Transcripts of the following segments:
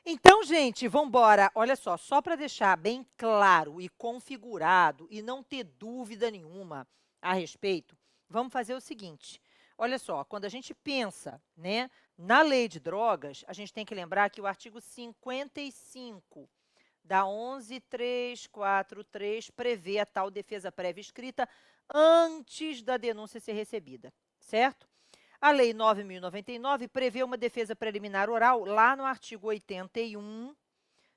Então, gente, vamos embora. Olha só para deixar bem claro e configurado e não ter dúvida nenhuma a respeito, vamos fazer o seguinte. Olha só, quando a gente pensa, né, na lei de drogas, a gente tem que lembrar que o artigo 55 da 11.343 prevê a tal defesa prévia escrita antes da denúncia ser recebida, certo? A Lei 9.099 prevê uma defesa preliminar oral lá no artigo 81,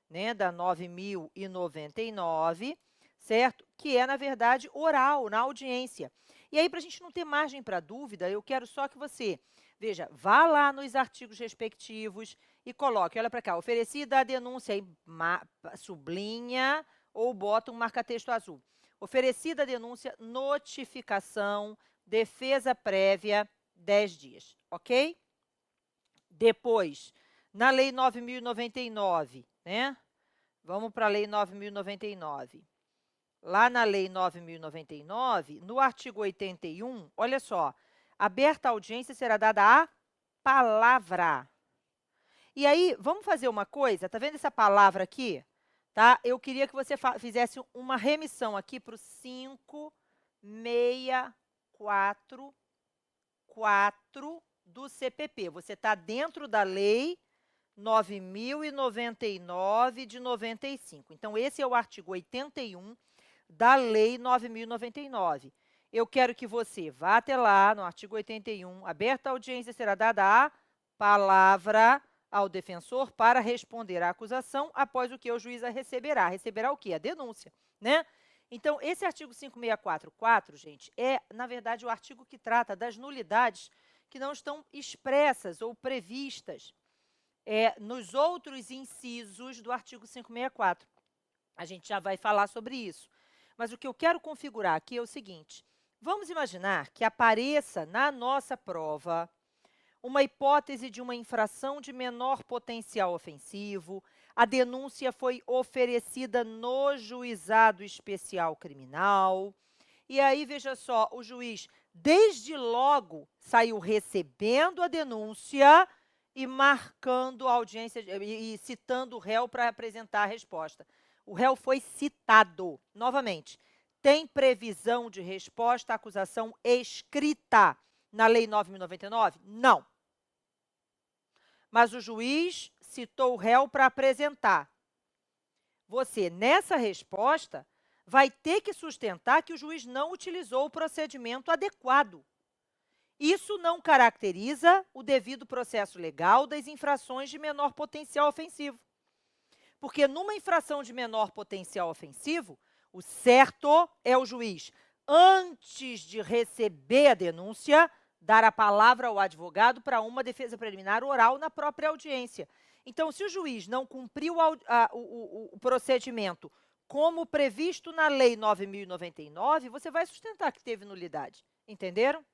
né, da 9.099, certo? Que é, na verdade, oral, na audiência. E aí, para a gente não ter margem para dúvida, eu quero só que você, veja, vá lá nos artigos respectivos e coloque, olha para cá, oferecida a denúncia, aí sublinha ou bota um marca-texto azul. Oferecida a denúncia, notificação, defesa prévia, 10 dias, ok? Depois, na Lei 9.099, né? Vamos para a Lei 9.099. Lá na Lei 9.099, no artigo 81, olha só, aberta a audiência será dada a palavra. E aí, vamos fazer uma coisa, tá vendo essa palavra aqui? Tá? Eu queria que você fizesse uma remissão aqui para o 564 do CPP. Você está dentro da Lei 9.099 de 95. Então, esse é o artigo 81 da Lei 9.099. Eu quero que você vá até lá, no artigo 81, aberta a audiência será dada a palavra ao defensor para responder à acusação, após o que o juiz a receberá. Receberá o quê? A denúncia, né? Então, esse artigo 5644, gente, é, na verdade, o artigo que trata das nulidades que não estão expressas ou previstas nos outros incisos do artigo 564. A gente já vai falar sobre isso. Mas o que eu quero configurar aqui é o seguinte, vamos imaginar que apareça na nossa prova uma hipótese de uma infração de menor potencial ofensivo, a denúncia foi oferecida no juizado especial criminal, e aí, veja só, o juiz, desde logo, saiu recebendo a denúncia e marcando a audiência, e citando o réu para apresentar a resposta. O réu foi citado. Novamente, tem previsão de resposta à acusação escrita na Lei 9.099? Não. Mas o juiz citou o réu para apresentar. Você, nessa resposta, vai ter que sustentar que o juiz não utilizou o procedimento adequado. Isso não caracteriza o devido processo legal das infrações de menor potencial ofensivo. Porque numa infração de menor potencial ofensivo, o certo é o juiz, antes de receber a denúncia, dar a palavra ao advogado para uma defesa preliminar oral na própria audiência. Então, se o juiz não cumpriu o procedimento como previsto na Lei 9.099, você vai sustentar que teve nulidade. Entenderam?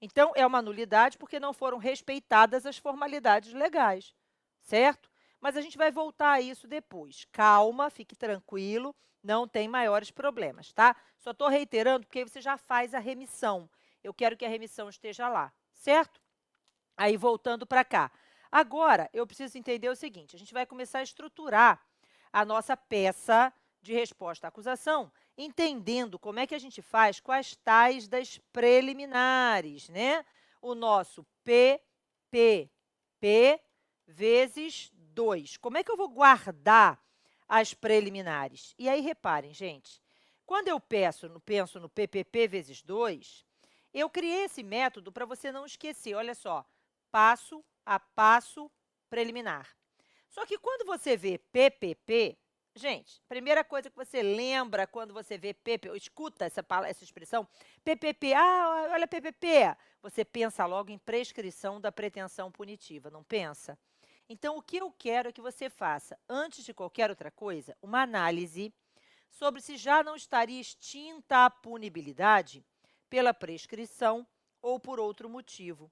Então, é uma nulidade porque não foram respeitadas as formalidades legais, certo? Mas a gente vai voltar a isso depois. Calma, fique tranquilo, não tem maiores problemas, tá? Só estou reiterando porque aí você já faz a remissão. Eu quero que a remissão esteja lá, certo? Aí, voltando para cá. Agora, eu preciso entender o seguinte, a gente vai começar a estruturar a nossa peça de resposta à acusação, entendendo como é que a gente faz com as tais das preliminares, né? O nosso PPP vezes 2. Como é que eu vou guardar as preliminares? E aí, reparem, gente, quando eu penso no PPP vezes 2, eu criei esse método para você não esquecer, olha só, passo a passo preliminar. Só que quando você vê PPP, gente, primeira coisa que você lembra quando você vê PP, escuta essa expressão, PPP, olha PPP, você pensa logo em prescrição da pretensão punitiva, não pensa? Então, o que eu quero é que você faça, antes de qualquer outra coisa, uma análise sobre se já não estaria extinta a punibilidade pela prescrição ou por outro motivo.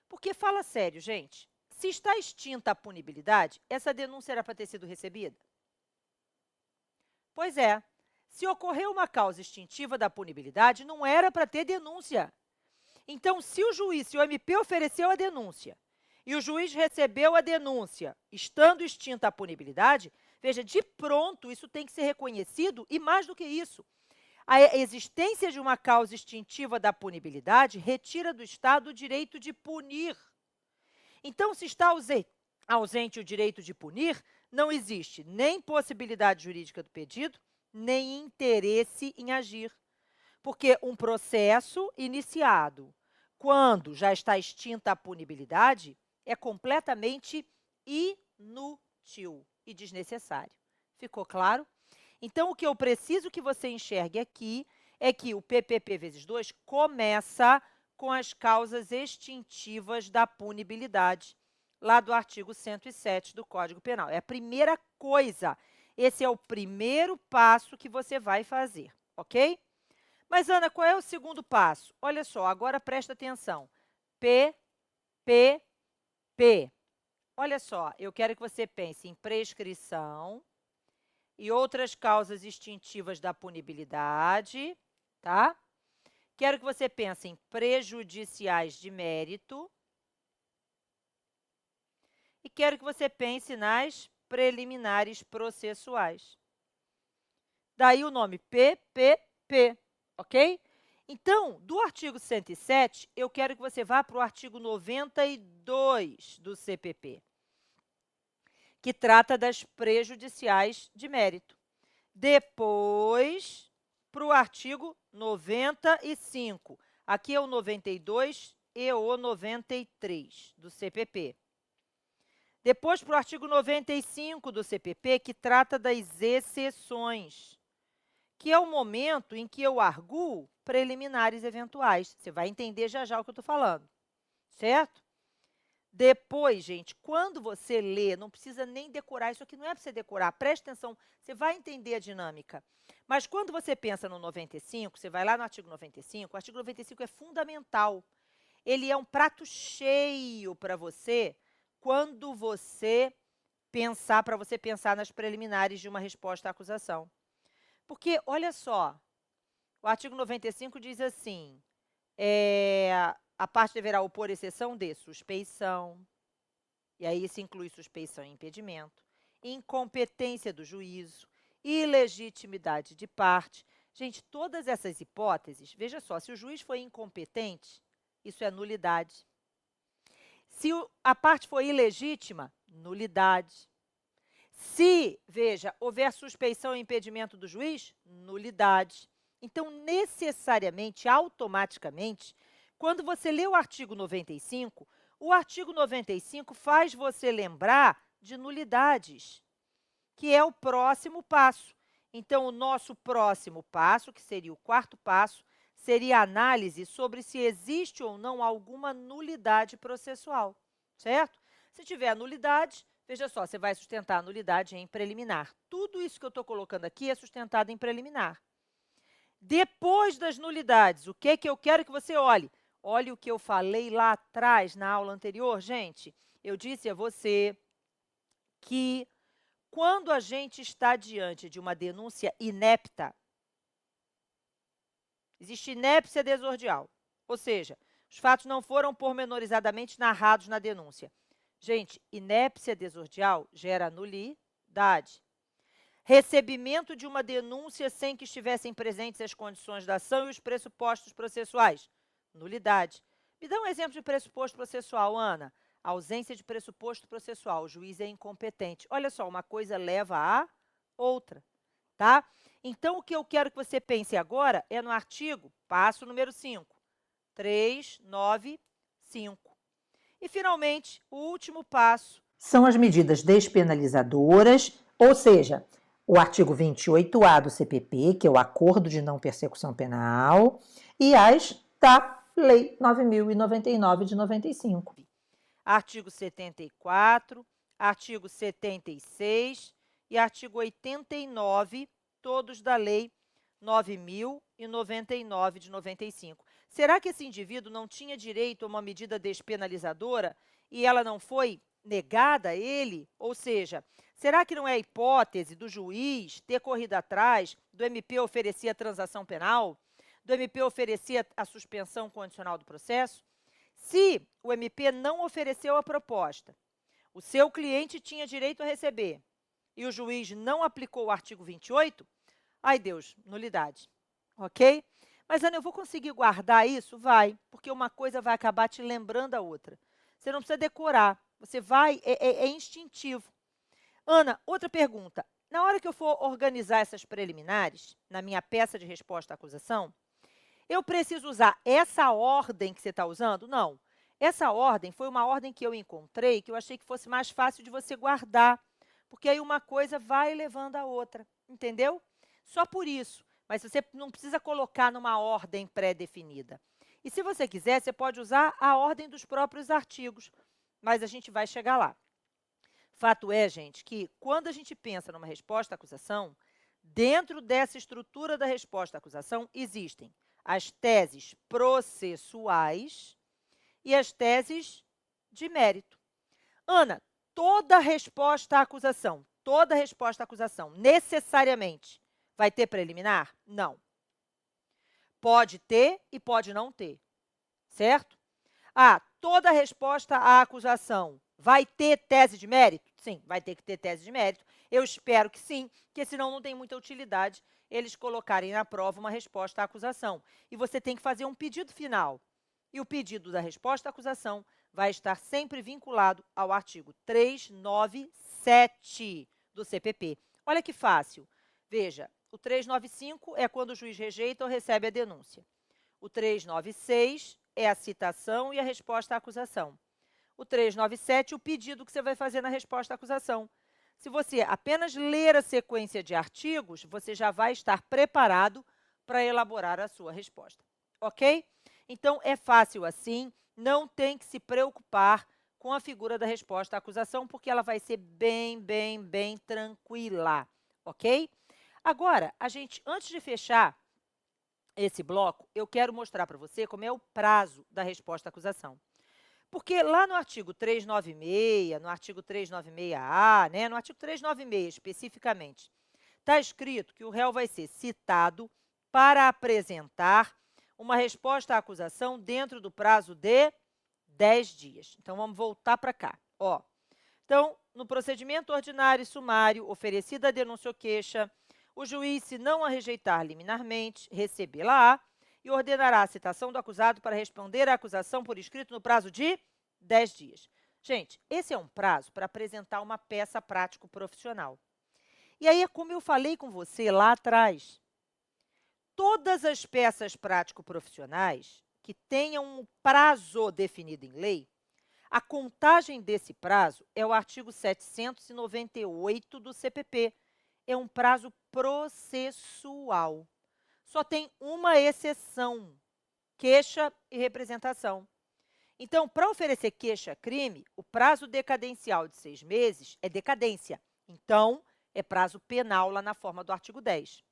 Porque fala sério, gente, se está extinta a punibilidade, essa denúncia era para ter sido recebida? Pois é, se ocorreu uma causa extintiva da punibilidade, não era para ter denúncia. Então, se o juiz, se o MP ofereceu a denúncia e o juiz recebeu a denúncia, estando extinta a punibilidade, veja, de pronto, isso tem que ser reconhecido, e mais do que isso, a existência de uma causa extintiva da punibilidade retira do Estado o direito de punir. Então, se está ausente o direito de punir, não existe nem possibilidade jurídica do pedido, nem interesse em agir. Porque um processo iniciado quando já está extinta a punibilidade é completamente inútil e desnecessário. Ficou claro? Então, o que eu preciso que você enxergue aqui é que o PPP vezes 2 começa com as causas extintivas da punibilidade, lá do artigo 107 do Código Penal. É a primeira coisa. Esse é o primeiro passo que você vai fazer, ok? Mas, Ana, qual é o segundo passo? Olha só, agora presta atenção. P, P, P. Olha só, eu quero que você pense em prescrição e outras causas extintivas da punibilidade, tá? Quero que você pense em prejudiciais de mérito e quero que você pense nas preliminares processuais. Daí o nome PPP, ok? Então, do artigo 107, eu quero que você vá para o artigo 92 do CPP, que trata das prejudiciais de mérito. Depois, para o artigo 95. Aqui é o 92 e o 93 do CPP. Depois, para o artigo 95 do CPP, que trata das exceções, que é o momento em que eu arguo preliminares eventuais. Você vai entender já já o que eu estou falando, certo? Depois, gente, quando você lê, não precisa nem decorar, isso aqui não é para você decorar, preste atenção, você vai entender a dinâmica. Mas quando você pensa no 95, você vai lá no artigo 95, o artigo 95 é fundamental. Ele é um prato cheio para você quando você pensar, para você pensar nas preliminares de uma resposta à acusação. Porque, olha só, o artigo 95 diz assim, a parte deverá opor exceção de suspeição, e aí isso inclui suspeição e impedimento, incompetência do juízo, ilegitimidade de parte. Gente, todas essas hipóteses, veja só, se o juiz foi incompetente, isso é nulidade. Se a parte foi ilegítima, nulidade. Se, veja, houver suspeição e impedimento do juiz, nulidade. Então, necessariamente, automaticamente, quando você lê o artigo 95, o artigo 95 faz você lembrar de nulidades, que é o próximo passo. Então, o nosso próximo passo, que seria o quarto passo, seria a análise sobre se existe ou não alguma nulidade processual, certo? Se tiver nulidade, veja só, você vai sustentar a nulidade em preliminar. Tudo isso que eu estou colocando aqui é sustentado em preliminar. Depois das nulidades, o que eu quero que você olhe? Olhe o que eu falei lá atrás, na aula anterior, gente. Eu disse a você que quando a gente está diante de uma denúncia inepta, existe inépcia desordial, ou seja, os fatos não foram pormenorizadamente narrados na denúncia. Gente, inépcia desordial gera nulidade. Recebimento de uma denúncia sem que estivessem presentes as condições da ação e os pressupostos processuais. Nulidade. Me dá um exemplo de pressuposto processual, Ana. Ausência de pressuposto processual. O juiz é incompetente. Olha só, uma coisa leva à outra, tá? Então, o que eu quero que você pense agora é no artigo, passo número 5, 395. E, finalmente, o último passo são as medidas despenalizadoras, ou seja, o artigo 28A do CPP, que é o Acordo de Não Persecução Penal, e as da Lei 9.099 de 95. Artigo 74, artigo 76 e artigo 89, todos da Lei 9.099 de 95. Será que esse indivíduo não tinha direito a uma medida despenalizadora e ela não foi negada a ele? Ou seja, será que não é a hipótese do juiz ter corrido atrás, do MP oferecer a transação penal, do MP oferecer a suspensão condicional do processo? Se o MP não ofereceu a proposta, o seu cliente tinha direito a receber e o juiz não aplicou o artigo 28, ai Deus, nulidade, ok? Mas, Ana, eu vou conseguir guardar isso? Vai, porque uma coisa vai acabar te lembrando a outra. Você não precisa decorar, você vai, é instintivo. Ana, outra pergunta. Na hora que eu for organizar essas preliminares, na minha peça de resposta à acusação, eu preciso usar essa ordem que você está usando? Não. Essa ordem foi uma ordem que eu encontrei, que eu achei que fosse mais fácil de você guardar, porque aí uma coisa vai levando a outra, entendeu? Só por isso, mas você não precisa colocar numa ordem pré-definida. E se você quiser, você pode usar a ordem dos próprios artigos, mas a gente vai chegar lá. Fato é, gente, que quando a gente pensa numa resposta à acusação, dentro dessa estrutura da resposta à acusação existem as teses processuais e as teses de mérito. Ana, toda resposta à acusação necessariamente vai ter preliminar? Não. Pode ter e pode não ter, certo? Toda resposta à acusação vai ter tese de mérito? Sim, vai ter que ter tese de mérito. Eu espero que sim, porque senão não tem muita utilidade eles colocarem na prova uma resposta à acusação. E você tem que fazer um pedido final. E o pedido da resposta à acusação vai estar sempre vinculado ao artigo 397 do CPP. Olha que fácil. Veja, o 395 é quando o juiz rejeita ou recebe a denúncia. O 396 é a citação e a resposta à acusação. O 397, o pedido que você vai fazer na resposta à acusação. Se você apenas ler a sequência de artigos, você já vai estar preparado para elaborar a sua resposta, ok? Então, é fácil assim, não tem que se preocupar com a figura da resposta à acusação, porque ela vai ser bem tranquila, ok? Agora, antes de fechar esse bloco, eu quero mostrar para você como é o prazo da resposta à acusação. Porque lá no artigo 396, no artigo 396-A, no artigo 396 especificamente, está escrito que o réu vai ser citado para apresentar uma resposta à acusação dentro do prazo de 10 dias. Então, vamos voltar para cá. Então, no procedimento ordinário e sumário, oferecida a denúncia ou queixa, o juiz, se não a rejeitar liminarmente, recebê-la-á e ordenará a citação do acusado para responder à acusação por escrito no prazo de 10 dias. Gente, esse é um prazo para apresentar uma peça prático-profissional. E aí, é como eu falei com você lá atrás, todas as peças prático-profissionais que tenham um prazo definido em lei, a contagem desse prazo é o artigo 798 do CPP. É um prazo processual. Só tem uma exceção, queixa e representação. Então, para oferecer queixa-crime, o prazo decadencial de 6 meses é decadência. Então, é prazo penal lá na forma do artigo 10.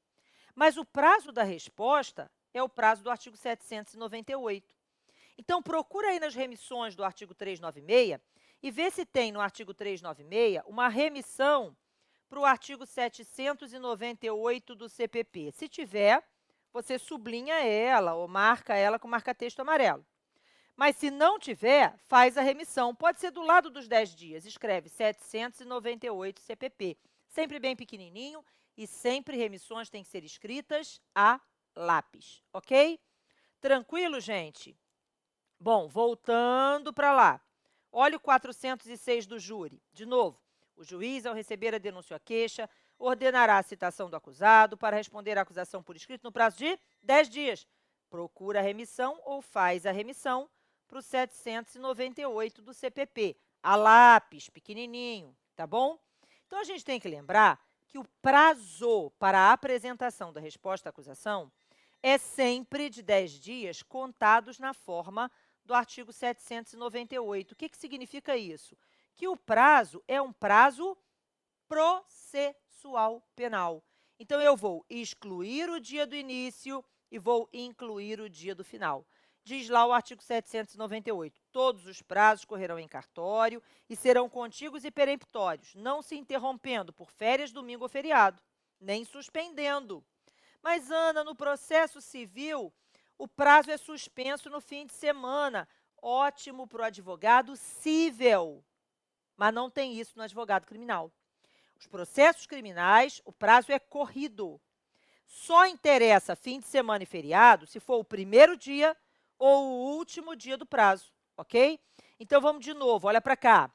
Mas o prazo da resposta é o prazo do artigo 798. Então, procura aí nas remissões do artigo 396 e vê se tem no artigo 396 uma remissão para o artigo 798 do CPP. Se tiver, você sublinha ela ou marca ela com marca-texto amarelo. Mas se não tiver, faz a remissão. Pode ser do lado dos 10 dias. Escreve 798 CPP. Sempre bem pequenininho e sempre remissões têm que ser escritas a lápis, ok? Tranquilo, gente? Bom, voltando para lá. Olha o 406 do júri. De novo, o juiz, ao receber a denúncia ou a queixa, ordenará a citação do acusado para responder à acusação por escrito no prazo de 10 dias. Procura a remissão ou faz a remissão para o 798 do CPP. A lápis, pequenininho, tá bom? Então, a gente tem que lembrar que o prazo para a apresentação da resposta à acusação é sempre de 10 dias contados na forma do artigo 798. O que significa isso? Que o prazo é um prazo processual penal. Então, eu vou excluir o dia do início e vou incluir o dia do final. Diz lá o artigo 798, todos os prazos correrão em cartório e serão contíguos e peremptórios, não se interrompendo por férias, domingo ou feriado, nem suspendendo. Mas, Ana, no processo civil, o prazo é suspenso no fim de semana. ótimo para o advogado cível, mas não tem isso no advogado criminal. Os processos criminais, o prazo é corrido. Só interessa fim de semana e feriado se for o primeiro dia ou o último dia do prazo, ok? Então, vamos de novo, olha para cá.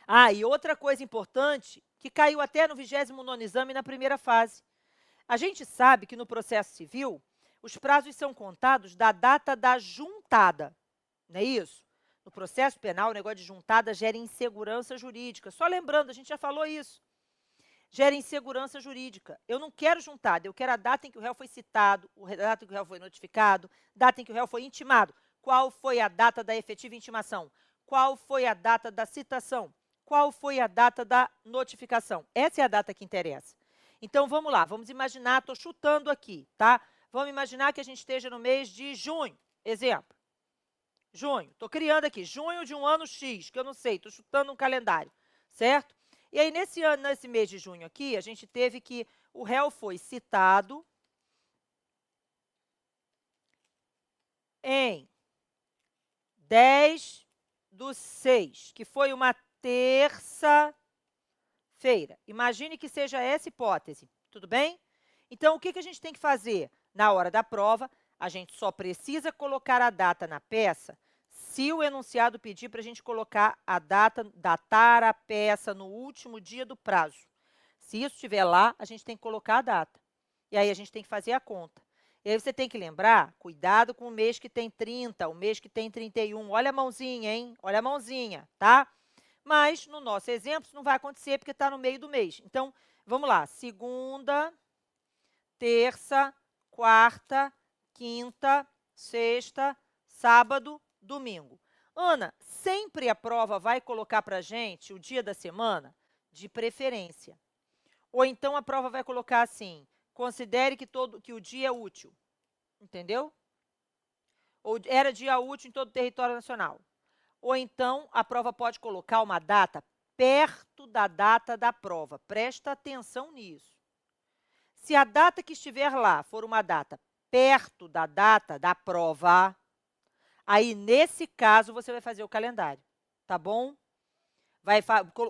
Ah, e outra coisa importante, que caiu até no 29º exame na primeira fase. A gente sabe que no processo civil, os prazos são contados da data da juntada, não é isso? No processo penal, o negócio de juntada gera insegurança jurídica. Só lembrando, a gente já falou isso. Gera insegurança jurídica. Eu não quero juntada, eu quero a data em que o réu foi citado, a data em que o réu foi notificado, data em que o réu foi intimado. Qual foi a data da efetiva intimação? Qual foi a data da citação? Qual foi a data da notificação? Essa é a data que interessa. Então, vamos lá, vamos imaginar, estou chutando aqui, tá? Vamos imaginar que a gente esteja no mês de junho, exemplo. Junho, estou criando aqui, junho de um ano X, que eu não sei, estou chutando um calendário, certo? E aí, nesse mês de junho aqui, a gente teve que o réu foi citado em 10/6, que foi uma terça-feira. Imagine que seja essa hipótese, tudo bem? Então, o que a gente tem que fazer? Na hora da prova, a gente só precisa colocar a data na peça se o enunciado pedir para a gente colocar a data, datar a peça no último dia do prazo. Se isso estiver lá, a gente tem que colocar a data. E aí a gente tem que fazer a conta. E aí você tem que lembrar, cuidado com o mês que tem 30, o mês que tem 31. Olha a mãozinha, hein? Olha a mãozinha, tá? Mas, no nosso exemplo, isso não vai acontecer porque está no meio do mês. Então, vamos lá. Segunda, terça, quarta, quinta, sexta, sábado, domingo. Ana, sempre a prova vai colocar para a gente o dia da semana? De preferência. Ou então a prova vai colocar assim, considere que o dia é útil. Entendeu? Ou era dia útil em todo o território nacional. Ou então a prova pode colocar uma data perto da data da prova. Presta atenção nisso. Se a data que estiver lá for uma data perto da data da prova, aí, nesse caso, você vai fazer o calendário, tá bom? Vai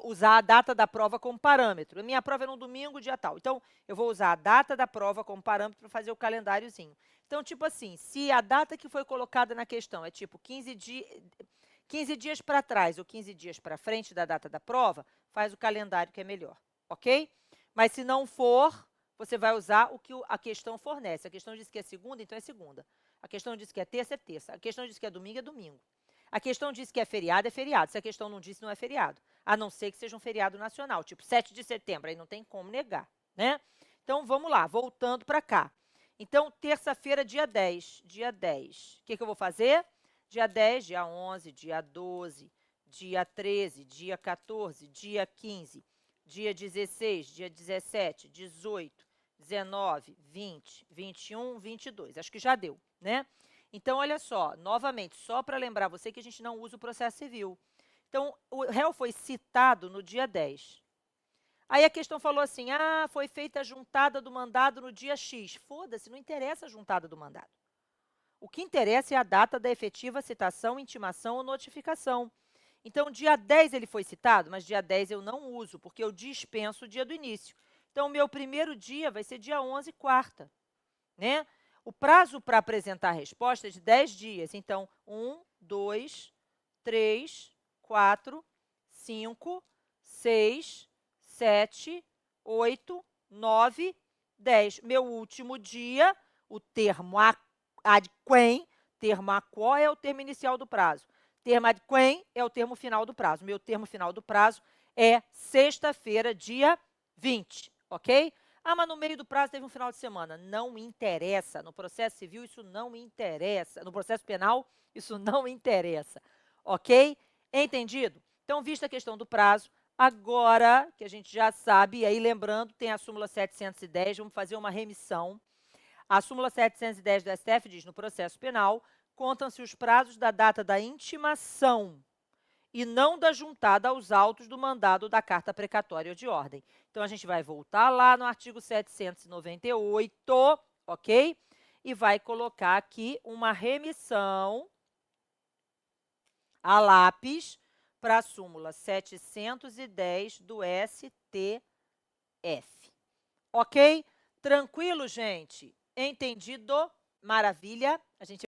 usar a data da prova como parâmetro. A minha prova é no domingo, dia tal. Então, eu vou usar a data da prova como parâmetro para fazer o calendáriozinho. Então, tipo assim, se a data que foi colocada na questão é tipo 15 dias para trás ou 15 dias para frente da data da prova, faz o calendário que é melhor, ok? Mas se não for, você vai usar o que a questão fornece. A questão diz que é segunda, então é segunda. A questão diz que é terça, é terça. A questão diz que é domingo, é domingo. A questão diz que é feriado, é feriado. Se a questão não diz, não é feriado. A não ser que seja um feriado nacional, tipo 7 de setembro, aí não tem como negar, né? Então, vamos lá, voltando para cá. Então, terça-feira, dia 10. Dia 10. O que eu vou fazer? Dia 10, dia 11, dia 12, dia 13, dia 14, dia 15, dia 16, dia 17, 18, 19, 20, 21, 22. Acho que já deu, né? Então, olha só, novamente, só para lembrar você que a gente não usa o processo civil. Então, o réu foi citado no dia 10. Aí a questão falou assim, foi feita a juntada do mandado no dia X. Foda-se, não interessa a juntada do mandado. O que interessa é a data da efetiva citação, intimação ou notificação. Então, dia 10 ele foi citado, mas dia 10 eu não uso, porque eu dispenso o dia do início. Então, o meu primeiro dia vai ser dia 11, quarta, né? O prazo para apresentar a resposta é de 10 dias. Então, 1, 2, 3, 4, 5, 6, 7, 8, 9, 10. Meu último dia, o termo ad quem, termo a qual é o termo inicial do prazo. Termo ad quem é o termo final do prazo. Meu termo final do prazo é sexta-feira, dia 20, ok? Mas no meio do prazo teve um final de semana. Não interessa. No processo civil, isso não interessa. No processo penal, isso não interessa. Ok? Entendido? Então, vista a questão do prazo, agora que a gente já sabe, e aí lembrando, tem a súmula 710, vamos fazer uma remissão. A súmula 710 do STF diz, no processo penal, contam-se os prazos da data da intimação e não da juntada aos autos do mandado da carta precatória ou de ordem. Então, a gente vai voltar lá no artigo 798, ok? E vai colocar aqui uma remissão a lápis para a súmula 710 do STF. Ok? Tranquilo, gente? Entendido? Maravilha. A gente